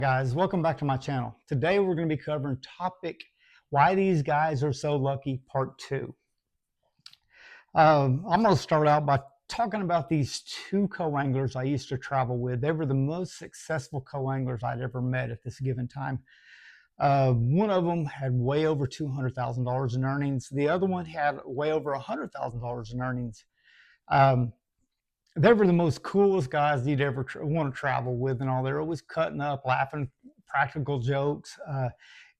Guys, welcome back to my channel. Today we're going to be covering topic why these guys are so lucky part 2. I'm going to start out by talking about these two co-anglers I used to travel with. They were the most successful co-anglers I'd ever met at this given time. One of them had way over $200,000 in earnings. The other one had way over $100,000 in earnings. They were the most coolest guys you'd ever want to travel with and all. They're always cutting up, laughing, practical jokes,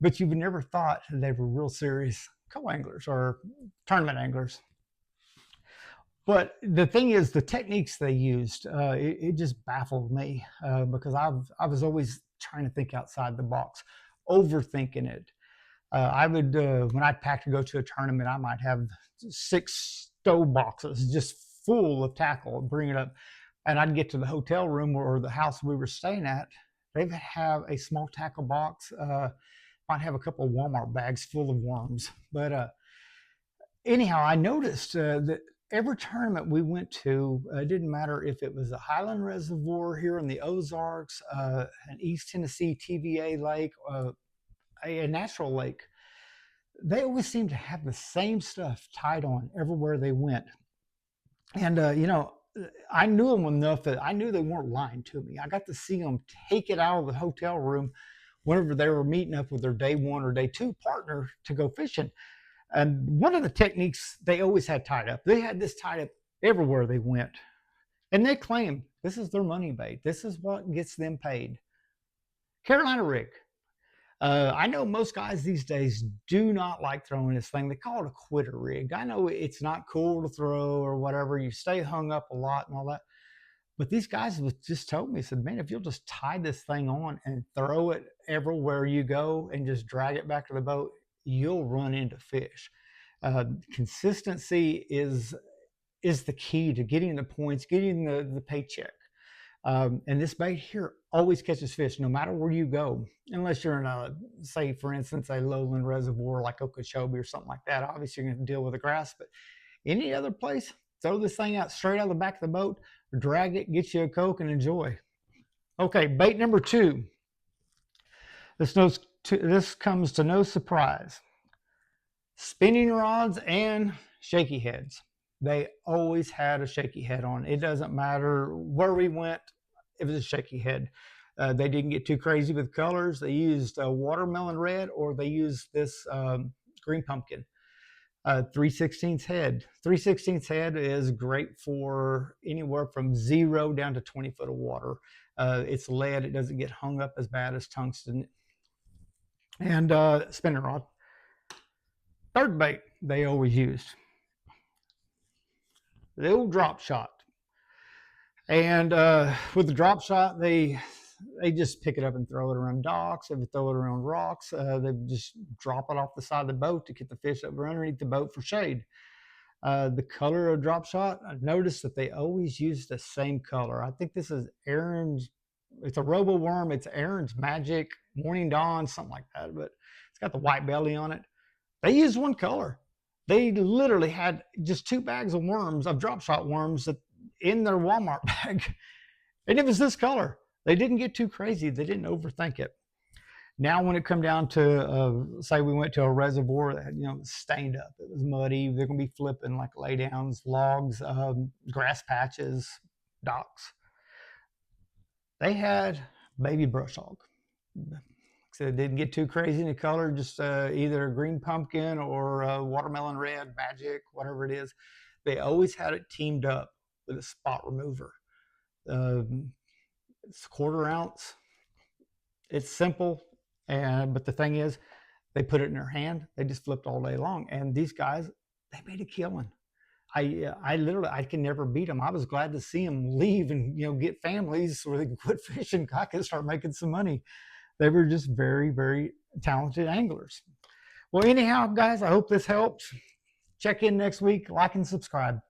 but you've never thought they were real serious co-anglers or tournament anglers. But the thing is, the techniques they used, it just baffled me because I was always trying to think outside the box, overthinking it. I would, when I'd pack to go to a tournament, I might have 6 stow boxes just full of tackle, bring it up, and I'd get to the hotel room or the house we were staying at. They would have a small tackle box, might have a couple of Walmart bags full of worms. But anyhow, I noticed that every tournament we went to, it didn't matter if it was a Highland Reservoir here in the Ozarks, an East Tennessee TVA lake, a natural lake, they always seemed to have the same stuff tied on everywhere they went. And, you know, I knew them enough that I knew they weren't lying to me. I got to see them take it out of the hotel room whenever they were meeting up with their day 1 or day 2 partner to go fishing. And one of the techniques they always had tied up, they had this tied up everywhere they went. And they claim this is their money bait. This is what gets them paid. Carolina rig. I know most guys these days do not like throwing this thing. They call it a quitter rig. I know it's not cool to throw or whatever. You stay hung up a lot and all that. But these guys just told me, said, man, if you'll just tie this thing on and throw it everywhere you go and just drag it back to the boat, you'll run into fish. Consistency is the key to getting the points, getting the paycheck. And this bait here always catches fish no matter where you go, unless you're in a, say for instance, a lowland reservoir like Okeechobee or something like that. Obviously you're going to deal with the grass, but any other place, throw this thing out straight out of the back of the boat, drag it, get you a Coke and enjoy. Okay, bait number 2. This comes to no surprise. Spinning rods and shaky heads. They always had a shaky head on. It doesn't matter where we went, it was a shaky head. They didn't get too crazy with colors. They used watermelon red, or they used this green pumpkin. 3/16 head. 3/16 head is great for anywhere from 0 down to 20 foot of water. It's lead. It doesn't get hung up as bad as tungsten. And spinning rod. Third bait they always used, the old drop shot. And with the drop shot, they just pick it up and throw it around docks. They would throw it around rocks. They would just drop it off the side of the boat to get the fish that were underneath the boat for shade. The color of drop shot, I've noticed that they always use the same color. I think this is Aaron's, it's a robo worm. It's Aaron's Magic, Morning Dawn, something like that. But it's got the white belly on it. They used one color. They literally had just 2 bags of worms, of drop shot worms, in their Walmart bag. And it was this color. They didn't get too crazy. They didn't overthink it. Now, when it come down to, say we went to a reservoir that had, you know, stained up, it was muddy, they're going to be flipping like laydowns, logs, grass patches, docks. They had baby brush hog. So it didn't get too crazy in the color, just either green pumpkin or watermelon red, Magic, whatever it is. They always had it teamed up with a spot remover. It's 1/4 ounce. It's simple, but the thing is, they put it in their hand. They just flipped all day long. And these guys, they made a killing. I literally, I can never beat them. I was glad to see them leave and, you know, get families so they could quit fishing. I could start making some money. They were just very, very talented anglers. Well, anyhow, guys, I hope this helped. Check in next week, like and subscribe.